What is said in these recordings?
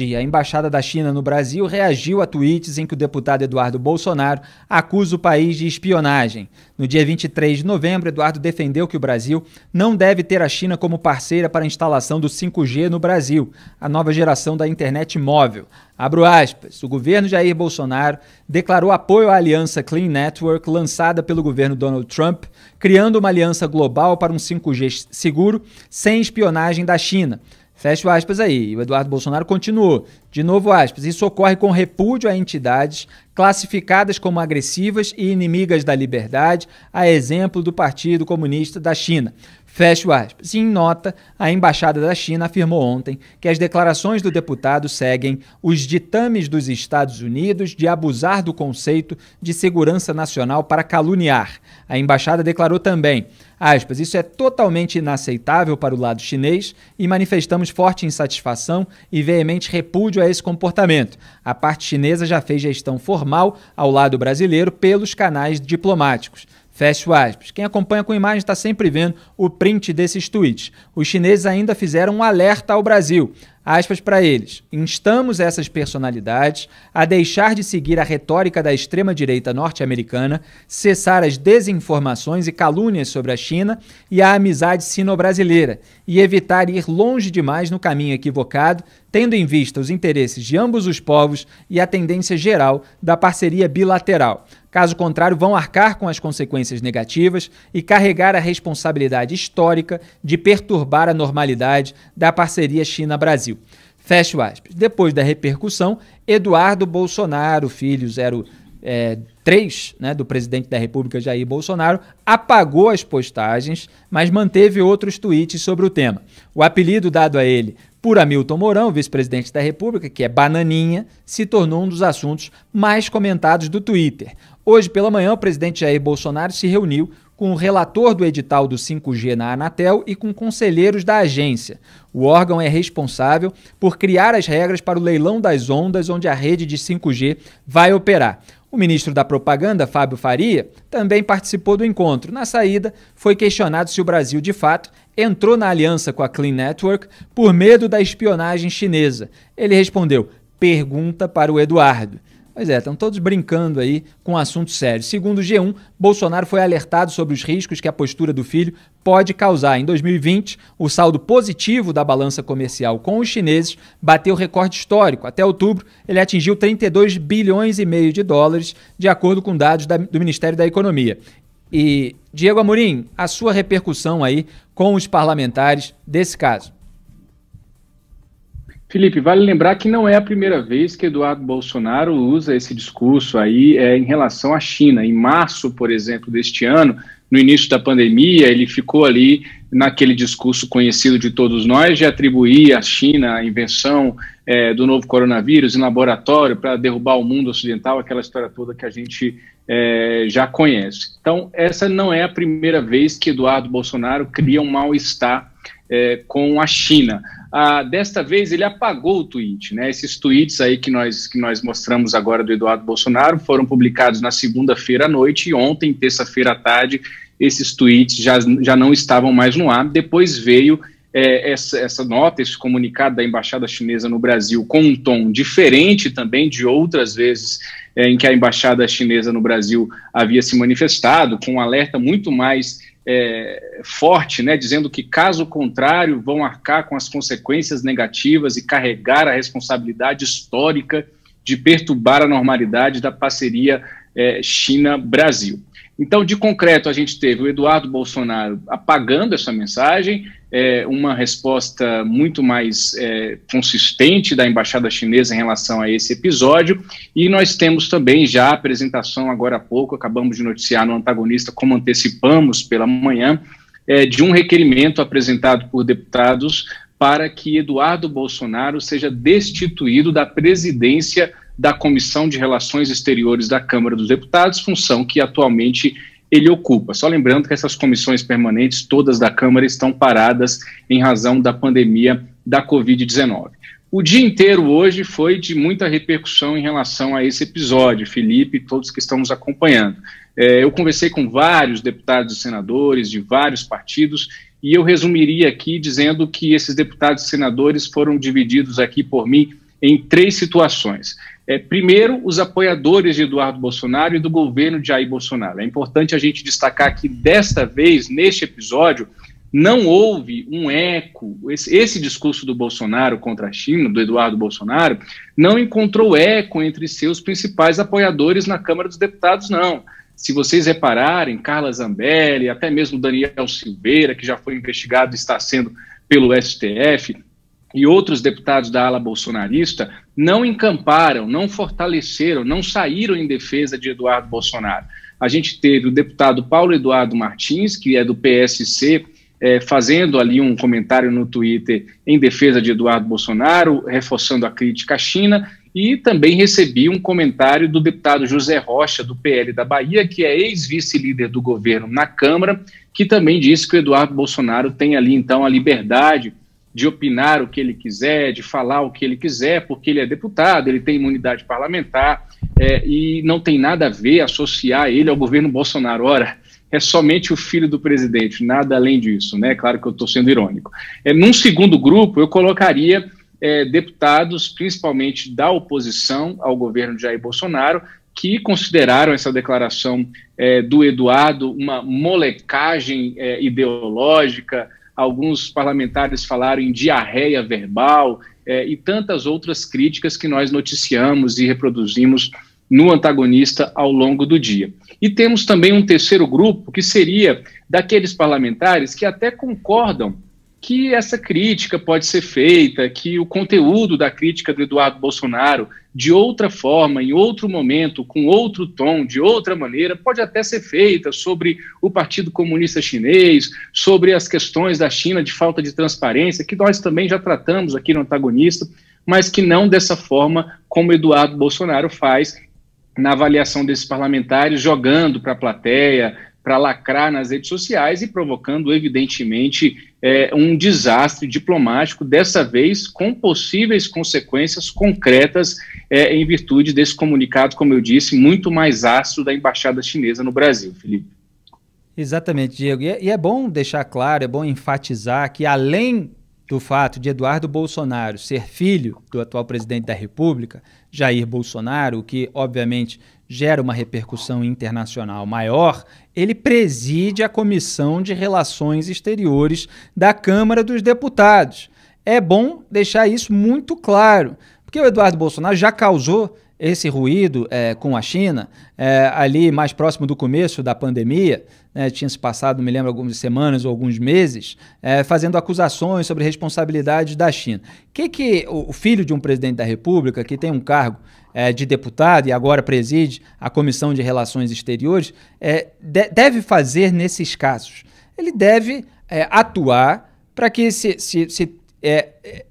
A Embaixada da China no Brasil reagiu a tweets em que o deputado Eduardo Bolsonaro acusa o país de espionagem. No dia 23 de novembro, Eduardo defendeu que o Brasil não deve ter a China como parceira para a instalação do 5G no Brasil, a nova geração da internet móvel. Abro aspas, o governo Jair Bolsonaro declarou apoio à aliança Clean Network lançada pelo governo Donald Trump, criando uma aliança global para um 5G seguro sem espionagem da China. Fecho aspas aí. O Eduardo Bolsonaro continuou. De novo aspas. Isso ocorre com repúdio a entidades classificadas como agressivas e inimigas da liberdade, a exemplo do Partido Comunista da China. Fecho aspas. Em nota, a Embaixada da China afirmou ontem que as declarações do deputado seguem os ditames dos Estados Unidos de abusar do conceito de segurança nacional para caluniar. A embaixada declarou também, aspas, isso é totalmente inaceitável para o lado chinês e manifestamos forte insatisfação e veemente repúdio a esse comportamento. A parte chinesa já fez gestão formal ao lado brasileiro pelos canais diplomáticos. Fecho aspas. Quem acompanha com imagem está sempre vendo o print desses tweets. Os chineses ainda fizeram um alerta ao Brasil. Aspas para eles. Instamos essas personalidades a deixar de seguir a retórica da extrema-direita norte-americana, cessar as desinformações e calúnias sobre a China e a amizade sino-brasileira e evitar ir longe demais no caminho equivocado, tendo em vista os interesses de ambos os povos e a tendência geral da parceria bilateral. Caso contrário, vão arcar com as consequências negativas e carregar a responsabilidade histórica de perturbar a normalidade da parceria China-Brasil. Fecho aspas. Depois da repercussão, Eduardo Bolsonaro, filho 03, do presidente da República Jair Bolsonaro, apagou as postagens, mas manteve outros tweets sobre o tema. O apelido dado a ele por Hamilton Mourão, vice-presidente da República, que é Bananinha, se tornou um dos assuntos mais comentados do Twitter. Hoje pela manhã, o presidente Jair Bolsonaro se reuniu com o relator do edital do 5G na Anatel e com conselheiros da agência. O órgão é responsável por criar as regras para o leilão das ondas onde a rede de 5G vai operar. O ministro da Propaganda, Fábio Faria, também participou do encontro. Na saída, foi questionado se o Brasil, de fato, entrou na aliança com a Clean Network por medo da espionagem chinesa. Ele respondeu, pergunta para o Eduardo. Pois é, estão todos brincando aí com assuntos sérios. Segundo o G1, Bolsonaro foi alertado sobre os riscos que a postura do filho pode causar. Em 2020, o saldo positivo da balança comercial com os chineses bateu recorde histórico. Até outubro, ele atingiu 32 bilhões e meio de dólares, de acordo com dados do Ministério da Economia. E, Diego Amorim, a sua repercussão aí com os parlamentares desse caso? Felipe, vale lembrar que não é a primeira vez que Eduardo Bolsonaro usa esse discurso aí em relação à China. Em março, por exemplo, deste ano, no início da pandemia, ele ficou ali naquele discurso conhecido de todos nós de atribuir à China a invenção do novo coronavírus em laboratório para derrubar o mundo ocidental, aquela história toda que a gente já conhece. Então, essa não é a primeira vez que Eduardo Bolsonaro cria um mal-estar com a China. Desta vez ele apagou o tweet, né? Esses tweets aí que nós mostramos agora do Eduardo Bolsonaro foram publicados na segunda-feira à noite e ontem, terça-feira à tarde, esses tweets já não estavam mais no ar. Depois veio essa nota, esse comunicado da Embaixada Chinesa no Brasil com um tom diferente também de outras vezes em que a Embaixada Chinesa no Brasil havia se manifestado, com um alerta muito mais forte, né, dizendo que, caso contrário, vão arcar com as consequências negativas e carregar a responsabilidade histórica de perturbar a normalidade da parceria China-Brasil. Então, de concreto, a gente teve o Eduardo Bolsonaro apagando essa mensagem, uma resposta muito mais consistente da Embaixada Chinesa em relação a esse episódio, e nós temos também já a apresentação agora há pouco, acabamos de noticiar no Antagonista, como antecipamos pela manhã, de um requerimento apresentado por deputados para que Eduardo Bolsonaro seja destituído da presidência da Comissão de Relações Exteriores da Câmara dos Deputados, função que atualmente ele ocupa. Só lembrando que essas comissões permanentes, todas da Câmara, estão paradas em razão da pandemia da Covid-19. O dia inteiro hoje foi de muita repercussão em relação a esse episódio, Felipe e todos que estão nos acompanhando. Eu conversei com vários deputados e senadores de vários partidos e eu resumiria aqui dizendo que esses deputados e senadores foram divididos aqui por mim em 3 situações. Primeiro, os apoiadores de Eduardo Bolsonaro e do governo de Jair Bolsonaro. É importante a gente destacar que, desta vez, neste episódio, não houve um eco. Esse discurso do Bolsonaro contra a China, do Eduardo Bolsonaro, não encontrou eco entre seus principais apoiadores na Câmara dos Deputados, não. Se vocês repararem, Carla Zambelli, até mesmo Daniel Silveira, que já foi investigado e está sendo pelo STF, e outros deputados da ala bolsonarista não encamparam, não fortaleceram, não saíram em defesa de Eduardo Bolsonaro. A gente teve o deputado Paulo Eduardo Martins, que é do PSC, fazendo ali um comentário no Twitter em defesa de Eduardo Bolsonaro, reforçando a crítica à China, e também recebi um comentário do deputado José Rocha, do PL da Bahia, que é ex-vice-líder do governo na Câmara, que também disse que o Eduardo Bolsonaro tem ali, então, a liberdade de opinar o que ele quiser, de falar o que ele quiser, porque ele é deputado, ele tem imunidade parlamentar, e não tem nada a ver associar ele ao governo Bolsonaro. Ora, é somente o filho do presidente, nada além disso, né? Claro que eu estou sendo irônico. Num segundo grupo, eu colocaria deputados, principalmente da oposição ao governo de Jair Bolsonaro, que consideraram essa declaração do Eduardo uma molecagem ideológica. Alguns parlamentares falaram em diarreia verbal e tantas outras críticas que nós noticiamos e reproduzimos no Antagonista ao longo do dia. E temos também um terceiro grupo, que seria daqueles parlamentares que até concordam que essa crítica pode ser feita, que o conteúdo da crítica do Eduardo Bolsonaro, de outra forma, em outro momento, com outro tom, de outra maneira, pode até ser feita sobre o Partido Comunista Chinês, sobre as questões da China de falta de transparência, que nós também já tratamos aqui no Antagonista, mas que não dessa forma como Eduardo Bolsonaro faz na avaliação desses parlamentares, jogando para a plateia, para lacrar nas redes sociais e provocando, evidentemente, um desastre diplomático, dessa vez com possíveis consequências concretas em virtude desse comunicado, como eu disse, muito mais ácido da Embaixada Chinesa no Brasil, Felipe. Exatamente, Diego. E é bom deixar claro, é bom enfatizar que, além do fato de Eduardo Bolsonaro ser filho do atual presidente da República, Jair Bolsonaro, o que obviamente gera uma repercussão internacional maior, ele preside a Comissão de Relações Exteriores da Câmara dos Deputados. É bom deixar isso muito claro, porque o Eduardo Bolsonaro já causou esse ruído com a China, ali mais próximo do começo da pandemia, tinha se passado, não me lembro, algumas semanas ou alguns meses, fazendo acusações sobre responsabilidades da China. Que o filho de um presidente da República, que tem um cargo de deputado e agora preside a Comissão de Relações Exteriores, deve fazer nesses casos? Ele deve atuar para que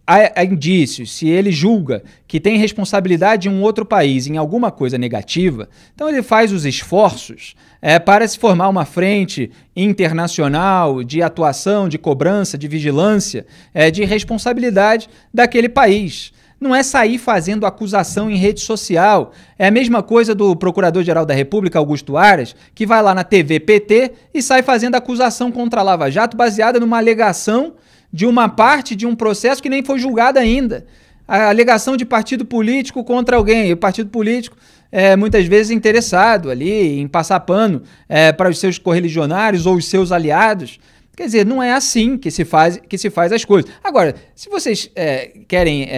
há indícios, se ele julga que tem responsabilidade em um outro país em alguma coisa negativa, então ele faz os esforços para se formar uma frente internacional de atuação, de cobrança, de vigilância, de responsabilidade daquele país. Não é sair fazendo acusação em rede social. É a mesma coisa do Procurador-Geral da República, Augusto Aras, que vai lá na TV PT e sai fazendo acusação contra a Lava Jato baseada numa alegação de uma parte de um processo que nem foi julgado ainda. A alegação de partido político contra alguém. E o partido político muitas vezes interessado ali em passar pano para os seus correligionários ou os seus aliados. Quer dizer, não é assim que se faz as coisas. Agora, se vocês querem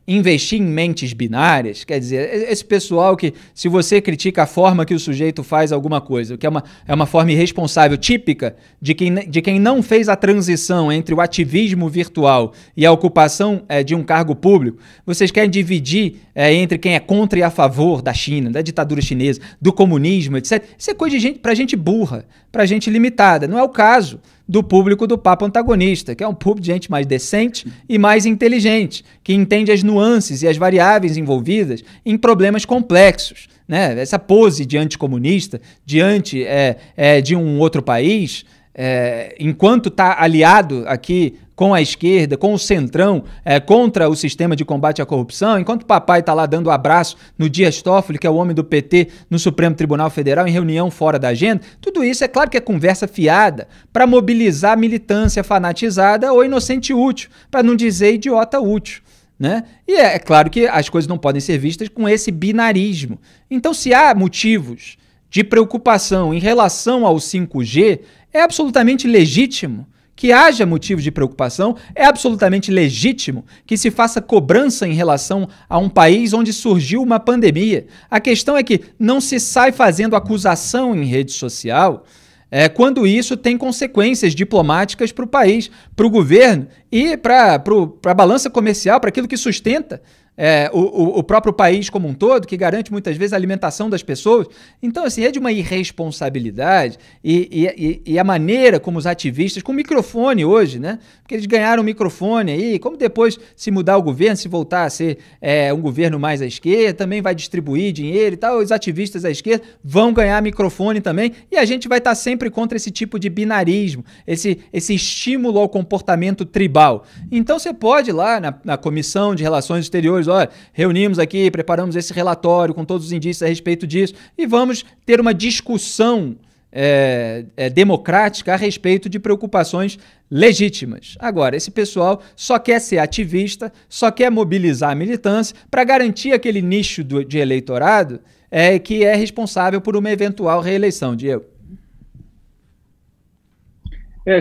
investir em mentes binárias, quer dizer, esse pessoal que, se você critica a forma que o sujeito faz alguma coisa, que é uma forma irresponsável, típica de quem não fez a transição entre o ativismo virtual e a ocupação de um cargo público, vocês querem dividir entre quem é contra e a favor da China, da ditadura chinesa, do comunismo, etc. Isso é coisa para gente burra, para gente limitada. Não é o caso do público do Papo Antagonista, que é um público de gente mais decente e mais inteligente, que entende as nuances e as variáveis envolvidas em problemas complexos, né? Essa pose de anticomunista, diante de um outro país, enquanto está aliado aqui com a esquerda, com o centrão, contra o sistema de combate à corrupção, enquanto o papai está lá dando abraço no Dias Toffoli, que é o homem do PT, no Supremo Tribunal Federal, em reunião fora da agenda, tudo isso é claro que é conversa fiada para mobilizar militância fanatizada ou inocente útil, para não dizer idiota útil. né? E é claro que as coisas não podem ser vistas com esse binarismo. Então, se há motivos de preocupação em relação ao 5G, é absolutamente legítimo que haja motivos de preocupação, é absolutamente legítimo que se faça cobrança em relação a um país onde surgiu uma pandemia. A questão é que não se sai fazendo acusação em rede social quando isso tem consequências diplomáticas para o país, para o governo e para a balança comercial, para aquilo que sustenta o próprio país como um todo, que garante muitas vezes a alimentação das pessoas. Então, assim, é de uma irresponsabilidade e a maneira como os ativistas, com microfone hoje, né? Porque eles ganharam o microfone aí, como depois se mudar o governo, se voltar a ser um governo mais à esquerda, também vai distribuir dinheiro e tal, os ativistas à esquerda vão ganhar microfone também, e a gente vai estar sempre contra esse tipo de binarismo, esse estímulo ao comportamento tribal. Então você pode ir lá na Comissão de Relações Exteriores, olha, reunimos aqui, preparamos esse relatório com todos os indícios a respeito disso e vamos ter uma discussão democrática a respeito de preocupações legítimas. Agora, esse pessoal só quer ser ativista, só quer mobilizar a militância para garantir aquele nicho de eleitorado que é responsável por uma eventual reeleição, Diego.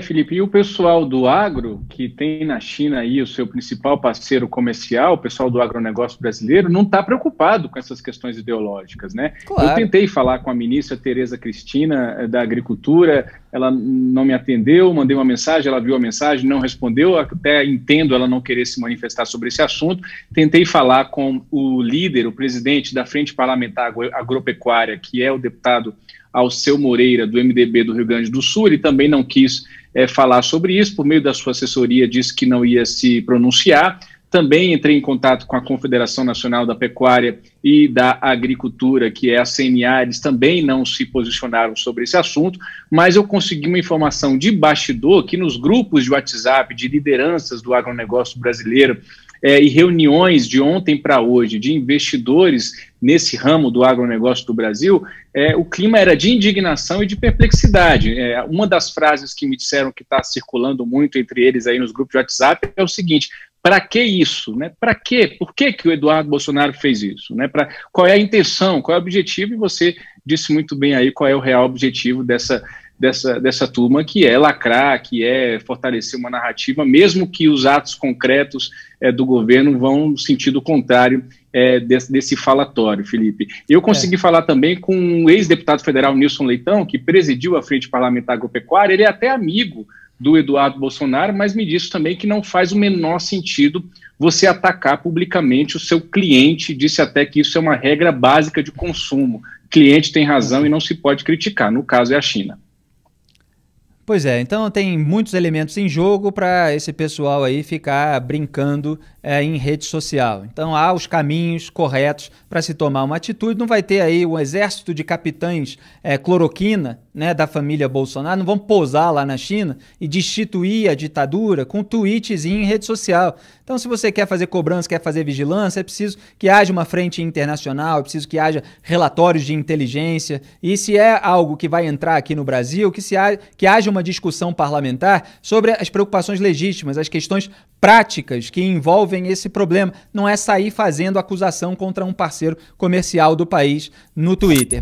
Felipe, e o pessoal do agro, que tem na China aí o seu principal parceiro comercial, o pessoal do agronegócio brasileiro, não está preocupado com essas questões ideológicas, né? Claro. Eu tentei falar com a ministra Tereza Cristina da Agricultura, ela não me atendeu, mandei uma mensagem, ela viu a mensagem, não respondeu, até entendo ela não querer se manifestar sobre esse assunto. Tentei falar com o líder, o presidente da Frente Parlamentar Agropecuária, que é o deputado Alceu Moreira, do MDB do Rio Grande do Sul, ele também não quis falar sobre isso, por meio da sua assessoria disse que não ia se pronunciar. Também entrei em contato com a Confederação Nacional da Pecuária e da Agricultura, que é a CNA, eles também não se posicionaram sobre esse assunto, mas eu consegui uma informação de bastidor que nos grupos de WhatsApp de lideranças do agronegócio brasileiro e reuniões de ontem para hoje de investidores nesse ramo do agronegócio do Brasil, o clima era de indignação e de perplexidade. Uma das frases que me disseram que está circulando muito entre eles aí nos grupos de WhatsApp é o seguinte: para que isso? Né? Para quê? Por que o Eduardo Bolsonaro fez isso? Né? Qual é a intenção? Qual é o objetivo? E você disse muito bem aí qual é o real objetivo dessa turma, que é lacrar, que é fortalecer uma narrativa, mesmo que os atos concretos do governo vão no sentido contrário desse falatório, Felipe. Eu consegui falar também com o ex-deputado federal Nilson Leitão, que presidiu a Frente Parlamentar Agropecuária, ele é até amigo do Eduardo Bolsonaro, mas me disse também que não faz o menor sentido você atacar publicamente o seu cliente, disse até que isso é uma regra básica de consumo. O cliente tem razão e não se pode criticar, no caso é a China. Pois é, então tem muitos elementos em jogo para esse pessoal aí ficar brincando em rede social. Então há os caminhos corretos para se tomar uma atitude. Não vai ter aí um exército de capitães cloroquina, né, da família Bolsonaro, não vão pousar lá na China e destituir a ditadura com tweetzinho em rede social. Então, se você quer fazer cobrança, quer fazer vigilância, é preciso que haja uma frente internacional, é preciso que haja relatórios de inteligência, e se é algo que vai entrar aqui no Brasil, que haja uma discussão parlamentar sobre as preocupações legítimas, as questões práticas que envolvem esse problema. Não é sair fazendo acusação contra um parceiro comercial do país no Twitter.